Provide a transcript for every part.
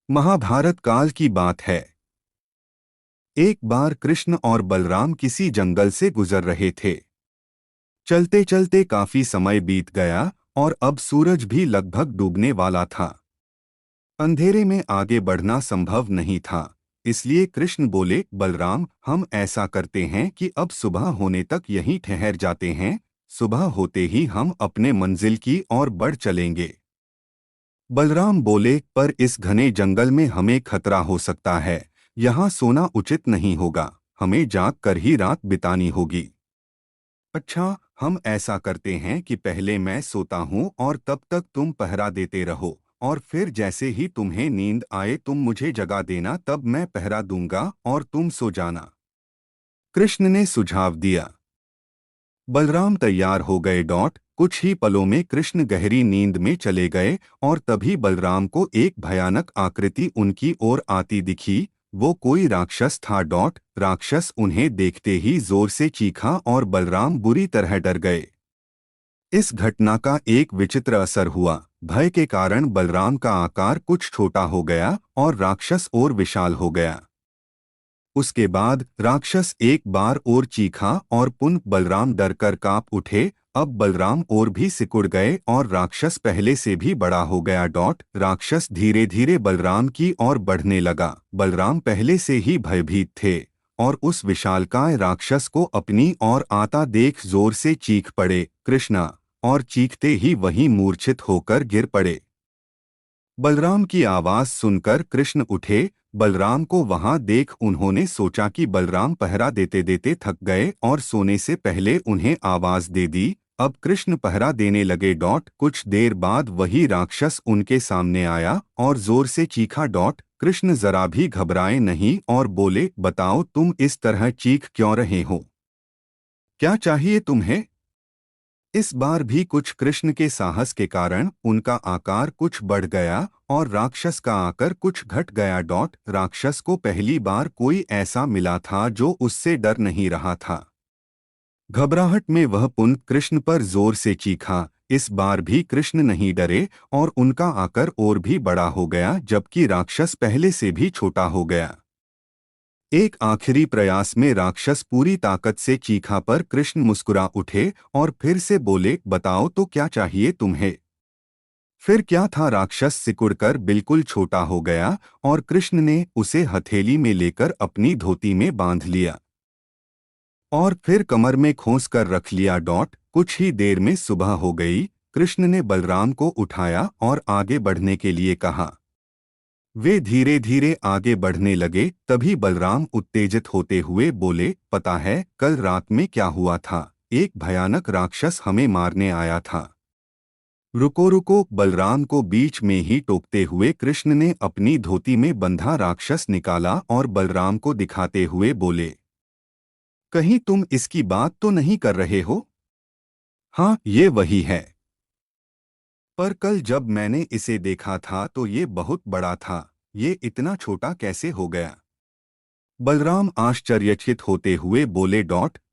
महाभारत काल की बात है। एक बार कृष्ण और बलराम किसी जंगल से गुजर रहे थे। चलते चलते काफी समय बीत गया और अब सूरज भी लगभग डूबने वाला था। अंधेरे में आगे बढ़ना संभव नहीं था। इसलिए कृष्ण बोले, बलराम, हम ऐसा करते हैं कि अब सुबह होने तक यहीं ठहर जाते हैं। सुबह होते ही हम अपने मंजिल की ओर बढ़ चलेंगे। बलराम बोले, पर इस घने जंगल में हमें खतरा हो सकता है। यहाँ सोना उचित नहीं होगा। हमें जाग कर ही रात बितानी होगी। अच्छा, हम ऐसा करते हैं कि पहले मैं सोता हूँ और तब तक तुम पहरा देते रहो, और फिर जैसे ही तुम्हें नींद आए तुम मुझे जगा देना, तब मैं पहरा दूंगा और तुम सो जाना। कृष्ण ने सुझाव दिया। बलराम तैयार हो गए। कुछ ही पलों में कृष्ण गहरी नींद में चले गए और तभी बलराम को एक भयानक आकृति उनकी ओर आती दिखी। वो कोई राक्षस था। राक्षस उन्हें देखते ही जोर से चीखा और बलराम बुरी तरह डर गए। इस घटना का एक विचित्र असर हुआ। भय के कारण बलराम का आकार कुछ छोटा हो गया और राक्षस और विशाल हो गया। उसके बाद राक्षस एक बार और चीखा और पुनः बलराम डरकर कांप उठे। अब बलराम और भी सिकुड़ गए और राक्षस पहले से भी बड़ा हो गया। राक्षस धीरे धीरे बलराम की ओर बढ़ने लगा। बलराम पहले से ही भयभीत थे और उस विशालकाय राक्षस को अपनी ओर आता देख जोर से चीख पड़े, कृष्णा, और चीखते ही वहीं मूर्छित होकर गिर पड़े। बलराम की आवाज सुनकर कृष्ण उठे। बलराम को वहां देख उन्होंने सोचा कि बलराम पहरा देते देते थक गए और सोने से पहले उन्हें आवाज दे दी। अब कृष्ण पहरा देने लगे। कुछ देर बाद वही राक्षस उनके सामने आया और जोर से चीखा। कृष्ण जरा भी घबराए नहीं और बोले, बताओ, तुम इस तरह चीख क्यों रहे हो? क्या चाहिए तुम्हें? इस बार भी कुछ कृष्ण के साहस के कारण उनका आकार कुछ बढ़ गया और राक्षस का आकार कुछ घट गया। राक्षस को पहली बार कोई ऐसा मिला था जो उससे डर नहीं रहा था। घबराहट में वह पुनः कृष्ण पर जोर से चीखा। इस बार भी कृष्ण नहीं डरे और उनका आकार और भी बड़ा हो गया, जबकि राक्षस पहले से भी छोटा हो गया। एक आखिरी प्रयास में राक्षस पूरी ताकत से चीखा पर कृष्ण मुस्कुरा उठे और फिर से बोले, बताओ तो क्या चाहिए तुम्हें? फिर क्या था? राक्षस सिकुड़कर बिल्कुल छोटा हो गया और कृष्ण ने उसे हथेली में लेकर अपनी धोती में बांध लिया और फिर कमर में खोस कर रख लिया। कुछ ही देर में सुबह हो गई। कृष्ण ने बलराम को उठाया और आगे बढ़ने के लिए कहा। वे धीरे धीरे आगे बढ़ने लगे। तभी बलराम उत्तेजित होते हुए बोले, पता है कल रात में क्या हुआ था? एक भयानक राक्षस हमें मारने आया था। रुको रुको, बलराम को बीच में ही टोकते हुए कृष्ण ने अपनी धोती में बंधा राक्षस निकाला और बलराम को दिखाते हुए बोले, कहीं तुम इसकी बात तो नहीं कर रहे हो? हाँ, ये वही है। पर कल जब मैंने इसे देखा था तो ये बहुत बड़ा था। ये इतना छोटा कैसे हो गया? बलराम आश्चर्यचकित होते हुए बोले।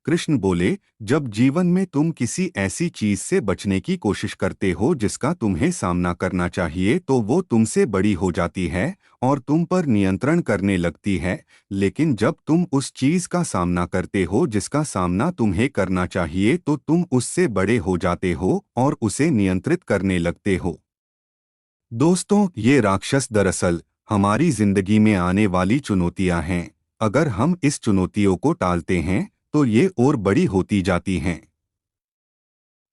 कृष्ण बोले, जब जीवन में तुम किसी ऐसी चीज से बचने की कोशिश करते हो जिसका तुम्हें सामना करना चाहिए तो वो तुमसे बड़ी हो जाती है और तुम पर नियंत्रण करने लगती है। लेकिन जब तुम उस चीज का सामना करते हो जिसका सामना तुम्हें करना चाहिए तो तुम उससे बड़े हो जाते हो और उसे नियंत्रित करने लगते हो। दोस्तों, ये राक्षस दरअसल हमारी जिंदगी में आने वाली चुनौतियां हैं। अगर हम इस चुनौतियों को टालते हैं तो ये और बड़ी होती जाती हैं।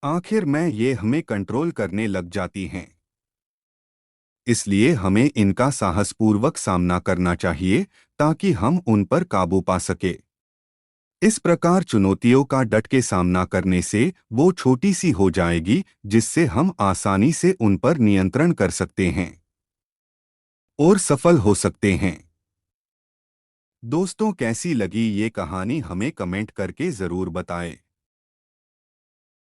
आखिर में ये हमें कंट्रोल करने लग जाती हैं। इसलिए हमें इनका साहसपूर्वक सामना करना चाहिए ताकि हम उन पर काबू पा सके। इस प्रकार चुनौतियों का डट के सामना करने से वो छोटी सी हो जाएगी जिससे हम आसानी से उन पर नियंत्रण कर सकते हैं और सफल हो सकते हैं। दोस्तों, कैसी लगी ये कहानी हमें कमेंट करके ज़रूर बताएं।